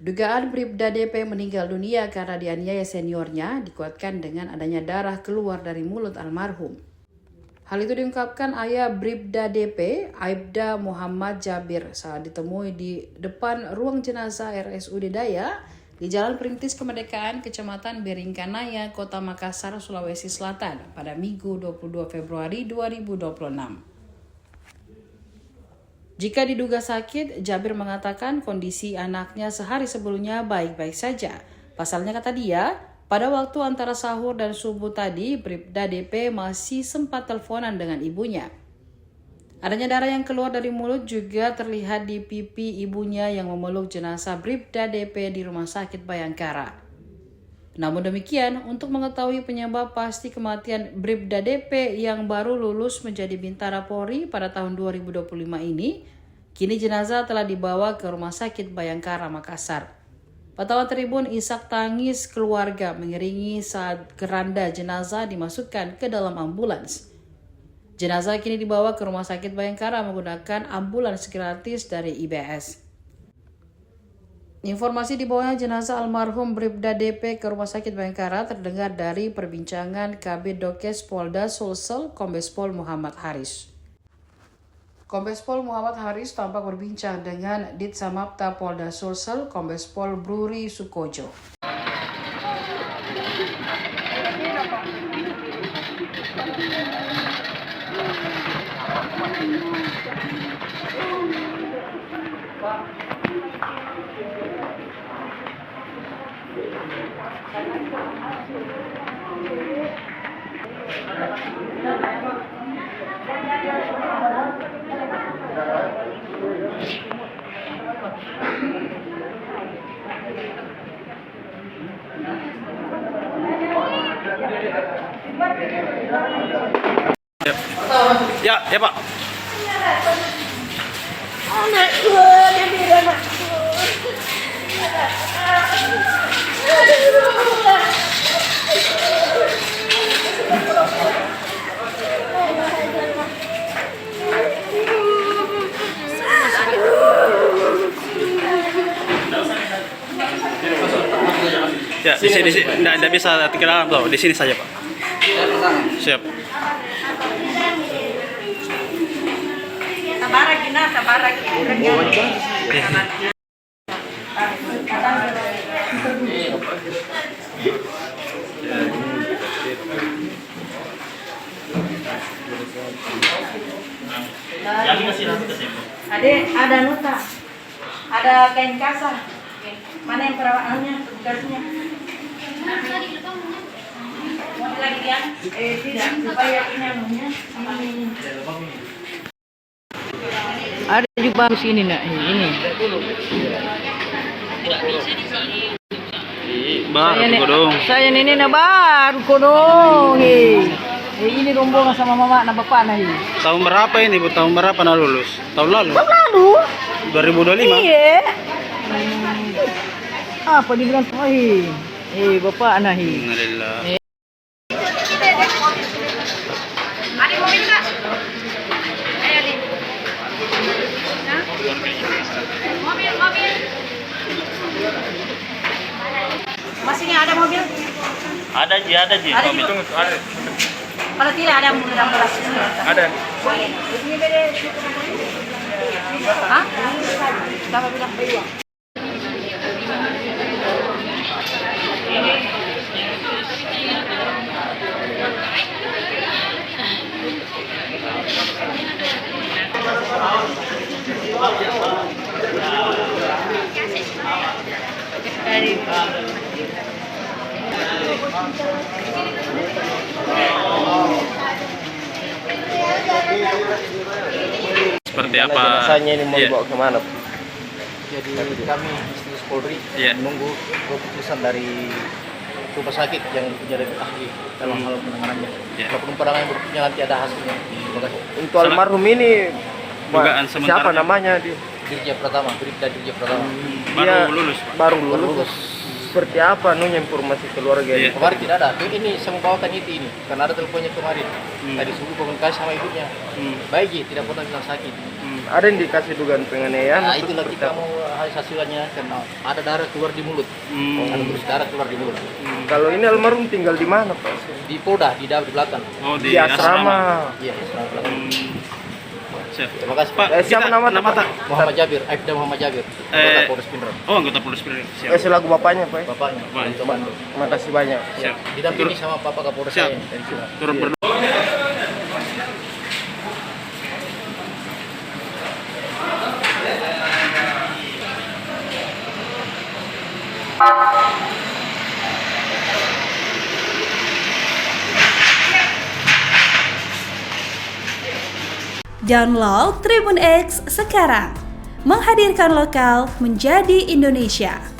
Dugaan Bribda DP meninggal dunia karena dianiaya seniornya dikuatkan dengan adanya darah keluar dari mulut almarhum. Hal itu diungkapkan ayah Bribda DP, Aibda Muhammad Jabir, saat ditemui di depan ruang jenazah RSUD Daya di Jalan Perintis Kemerdekaan, Kecamatan Beringkanaya, Kota Makassar, Sulawesi Selatan pada Minggu 22 Februari 2026. Jika diduga sakit, Jabir mengatakan kondisi anaknya sehari sebelumnya baik-baik saja. Pasalnya kata dia, pada waktu antara sahur dan subuh tadi, Bribda DP masih sempat teleponan dengan ibunya. Adanya darah yang keluar dari mulut juga terlihat di pipi ibunya yang memeluk jenazah Bribda DP di Rumah Sakit Bayangkara. Namun demikian, untuk mengetahui penyebab pasti kematian Bribda DP yang baru lulus menjadi Bintara Polri pada tahun 2025 ini, kini jenazah telah dibawa ke Rumah Sakit Bayangkara, Makassar. Pantauan Tribun isak tangis keluarga mengiringi saat keranda jenazah dimasukkan ke dalam ambulans. Jenazah kini dibawa ke Rumah Sakit Bayangkara menggunakan ambulans gratis dari IBS. Informasi dibawanya jenazah almarhum Bribda DP ke Rumah Sakit Bayangkara terdengar dari perbincangan Kabid Dokes Polda Sulsel Kombes Pol Muhammad Haris. Kombes Pol Muhammad Haris tampak berbincang dengan Ditsamapta Polda Sulsel Kombes Pol Bruri Sukojo. Ya Pak. Ya, di sini tidak bisa ke dalam tuh, di sini saja Pak. Siap. Ada nota, ada kain kasar. Mana yang perawatannya, tugasnya? Mau lagi dia? Tidak, supaya ini anunya. Ada juga bagus ini nak, ini. Baru Saya ini nak baru kodong. Ini rombongan sama mama nak bapak nah. Tahun berapa ini Bu? Tahun berapa nak lulus? Tahun lalu? Tahun lalu? 2025? Iya. Apa dibilang sahih? Bapak nahi. Alhamdulillah. Ada mobil tak? Ayo di. Mobil. Masih ada mobil? Ada Ji. Ada Mobil. Ada. Kalau tidak ada mobil ambulans. Ada. Ini beda. Hah? Siapa bilang? Seperti apa? Jenazahnya ini mau Iya. dibawa kemana? Jadi kami Institusi Polri menunggu keputusan dari rumah sakit yang punya dari ahli dalam hal penanganannya. Walaupun penanganan yang berikutnya nanti ada hasilnya. Terima kasih. Untuk almarhum ini Dugaan sementara siapa namanya di? Dirja Pratama, Bribda Dirja Pratama. Baru lulus Pak. Baru lulus. Seperti apa nunya informasi keluarga ini? Kemarin tidak ada. Ini saya membawakan ini karena ada teleponnya kemarin. Tadi subuh komunikasi sama ibunya. Baik, tidak pernah bilang sakit. ada indikasi dugaan penganiayaan. Nah, atau itulah seperti kita apa? mau hasilnya karena ada darah keluar di mulut. Ada terus darah keluar di mulut. Kalau ini almarhum tinggal di mana Pak? Di Polda, di belakang. Oh, Di asrama. Iya, asrama belakang. Siap. Terima kasih Pak. Siapa nama tak? Muhammad Jabir, Aibda Muhammad Jabir. Anggota Polres Pindrang. Oh, anggota Polres Pindrang. Siap. selaku bapaknya Pak. Bapaknya, Baik. teman. Terima kasih banyak. Siap. Didampingi sama Bapak Kapolres Siap. saya dari sini. Turut berdoa. Download Tribun X sekarang, menghadirkan lokal menjadi Indonesia.